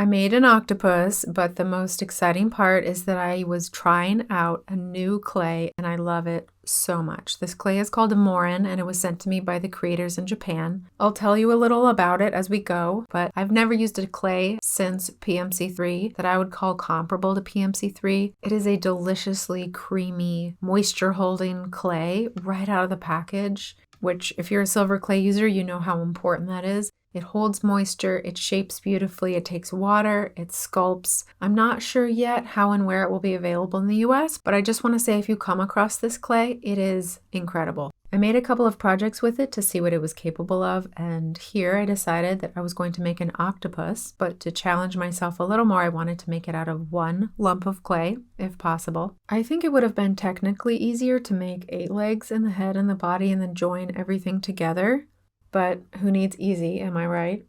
I made an octopus, but the most exciting part is that I was trying out a new clay and I love it so much. This clay is called a Morin and it was sent to me by the creators in Japan. I'll tell you a little about it as we go, but I've never used a clay since PMC3 that I would call comparable to PMC3. It is a deliciously creamy, moisture-holding clay right out of the package, which if you're a silver clay user, you know how important that is. It holds moisture, it shapes beautifully, it takes water, it sculpts. I'm not sure yet how and where it will be available in the US, but I just want to say if you come across this clay, it is incredible. I made a couple of projects with it to see what it was capable of, and here I decided that I was going to make an octopus, but to challenge myself a little more, I wanted to make it out of one lump of clay, if possible. I think it would have been technically easier to make 8 legs and the head and the body and then join everything together. But who needs easy, am I right?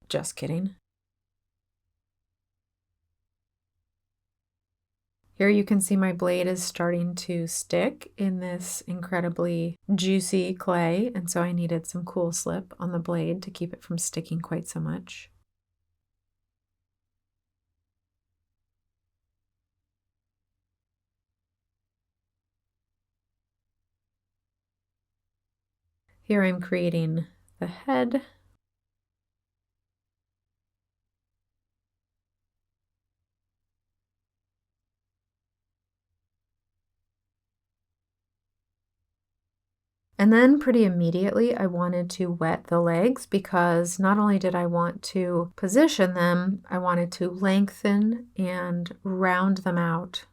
Just kidding. Here you can see my blade is starting to stick in this incredibly juicy clay, and so I needed some cool slip on the blade to keep it from sticking quite so much. Here I'm creating the head. And then pretty immediately I wanted to wet the legs because not only did I want to position them, I wanted to lengthen and round them out.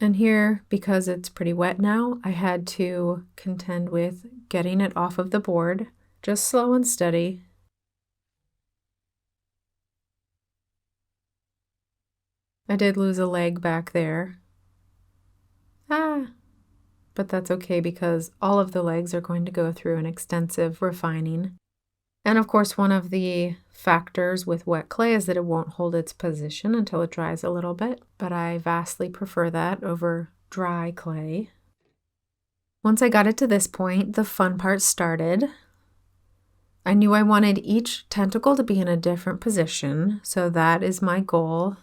And here, because it's pretty wet now, I had to contend with getting it off of the board, just slow and steady. I did lose a leg back there. But that's okay because all of the legs are going to go through an extensive refining. And of course, one of the factors with wet clay is that it won't hold its position until it dries a little bit, but I vastly prefer that over dry clay. Once I got it to this point, the fun part started. I knew I wanted each tentacle to be in a different position, so that is my goal.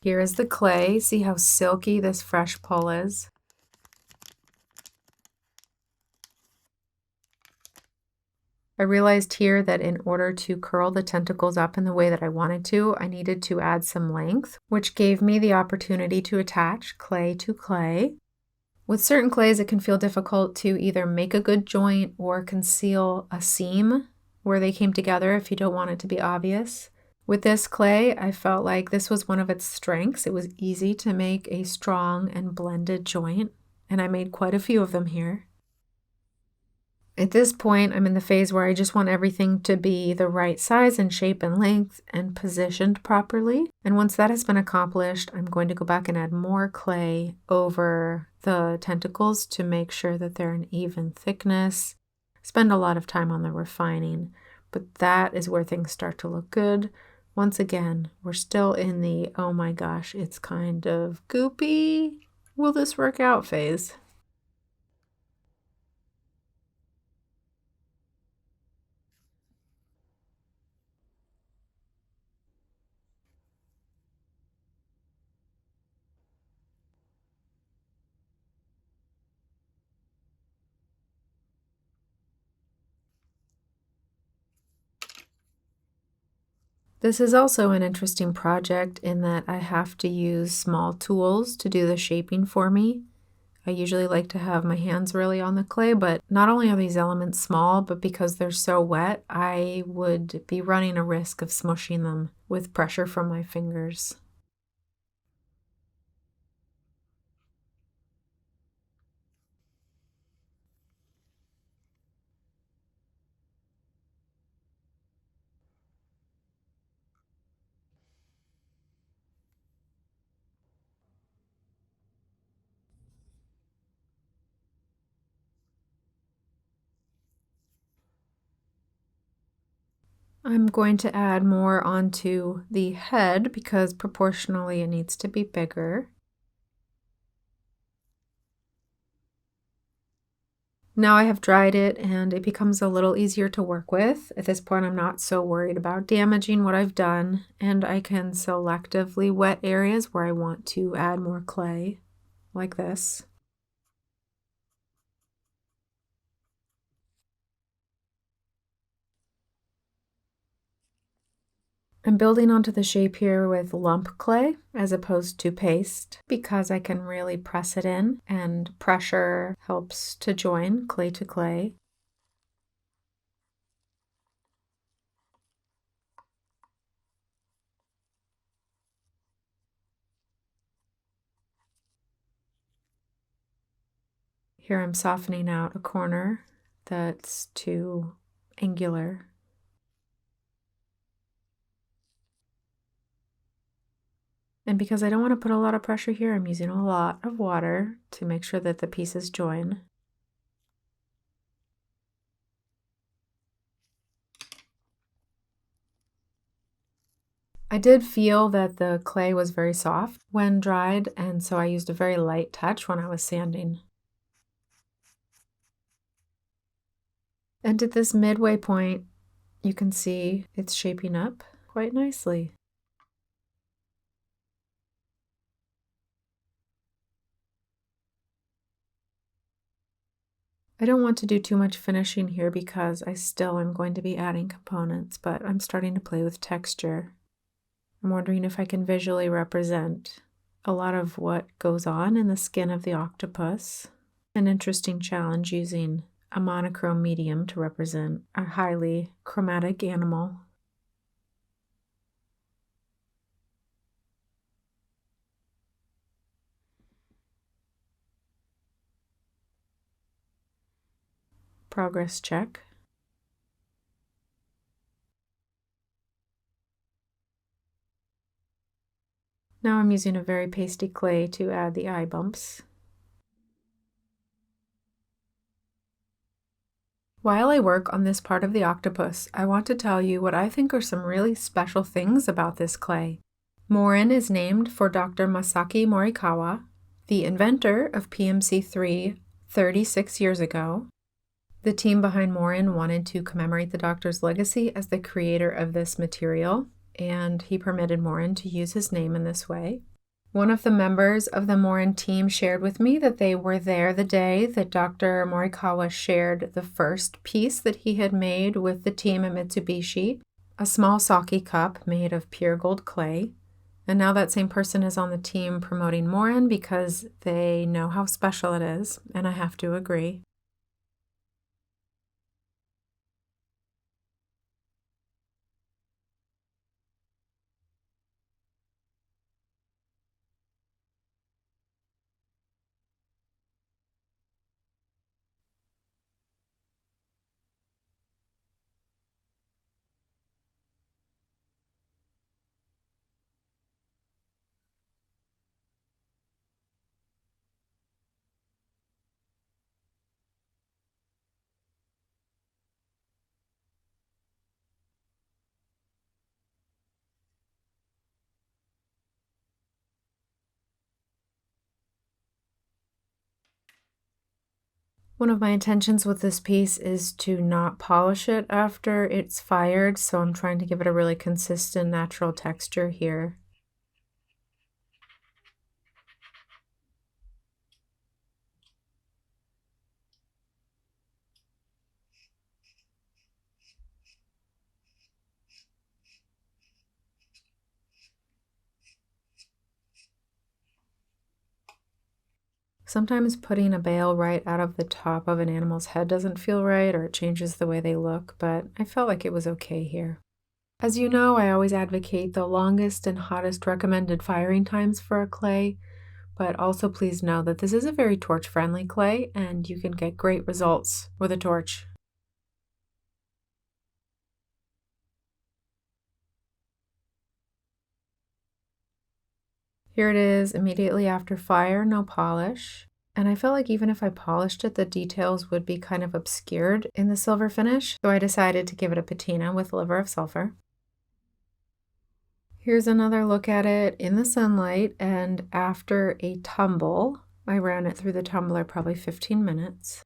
Here is the clay. See how silky this fresh pull is? I realized here that in order to curl the tentacles up in the way that I wanted to, I needed to add some length, which gave me the opportunity to attach clay to clay. With certain clays, it can feel difficult to either make a good joint or conceal a seam where they came together if you don't want it to be obvious. With this clay, I felt like this was one of its strengths. It was easy to make a strong and blended joint, and I made quite a few of them here. At this point, I'm in the phase where I just want everything to be the right size and shape and length and positioned properly. And once that has been accomplished, I'm going to go back and add more clay over the tentacles to make sure that they're an even thickness. Spend a lot of time on the refining, but that is where things start to look good. Once again, we're still in the, oh my gosh, it's kind of goopy. Will this work out phase? This is also an interesting project in that I have to use small tools to do the shaping for me. I usually like to have my hands really on the clay, but not only are these elements small, but because they're so wet, I would be running a risk of smushing them with pressure from my fingers. I'm going to add more onto the head because proportionally it needs to be bigger. Now I have dried it and it becomes a little easier to work with. At this point, I'm not so worried about damaging what I've done, and I can selectively wet areas where I want to add more clay, like this. I'm building onto the shape here with lump clay as opposed to paste because I can really press it in, and pressure helps to join clay to clay. Here I'm softening out a corner that's too angular. And because I don't want to put a lot of pressure here, I'm using a lot of water to make sure that the pieces join. I did feel that the clay was very soft when dried, and so I used a very light touch when I was sanding. And at this midway point, you can see it's shaping up quite nicely. I don't want to do too much finishing here because I still am going to be adding components, but I'm starting to play with texture. I'm wondering if I can visually represent a lot of what goes on in the skin of the octopus. An interesting challenge using a monochrome medium to represent a highly chromatic animal. Progress check. Now I'm using a very pasty clay to add the eye bumps. While I work on this part of the octopus, I want to tell you what I think are some really special things about this clay. Morin is named for Dr. Masaki Morikawa, the inventor of PMC3 36 years ago. The team behind Morin wanted to commemorate the doctor's legacy as the creator of this material, and he permitted Morin to use his name in this way. One of the members of the Morin team shared with me that they were there the day that Dr. Morikawa shared the first piece that he had made with the team at Mitsubishi, a small sake cup made of pure gold clay. And now that same person is on the team promoting Morin because they know how special it is, and I have to agree. One of my intentions with this piece is to not polish it after it's fired, so I'm trying to give it a really consistent, natural texture here. Sometimes putting a bail right out of the top of an animal's head doesn't feel right, or it changes the way they look, but I felt like it was okay here. As you know, I always advocate the longest and hottest recommended firing times for a clay, but also please know that this is a very torch-friendly clay, and you can get great results with a torch. Here it is immediately after fire, no polish. And I felt like even if I polished it, the details would be kind of obscured in the silver finish, so I decided to give it a patina with liver of sulfur. Here's another look at it in the sunlight, and after a tumble, I ran it through the tumbler probably 15 minutes.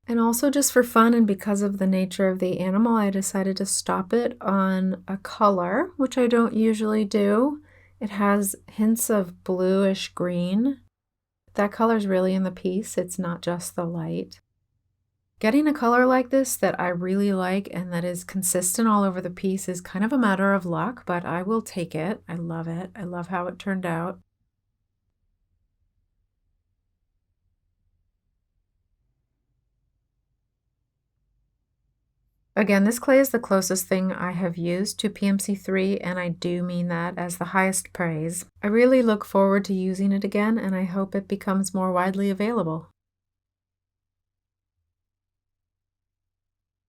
And also just for fun and because of the nature of the animal, I decided to stop it on a color, which I don't usually do. It has hints of bluish green. That color's really in the piece, it's not just the light. Getting a color like this that I really like and that is consistent all over the piece is kind of a matter of luck, but I will take it. I love it. I love how it turned out. Again, this clay is the closest thing I have used to PMC3, and I do mean that as the highest praise. I really look forward to using it again, and I hope it becomes more widely available.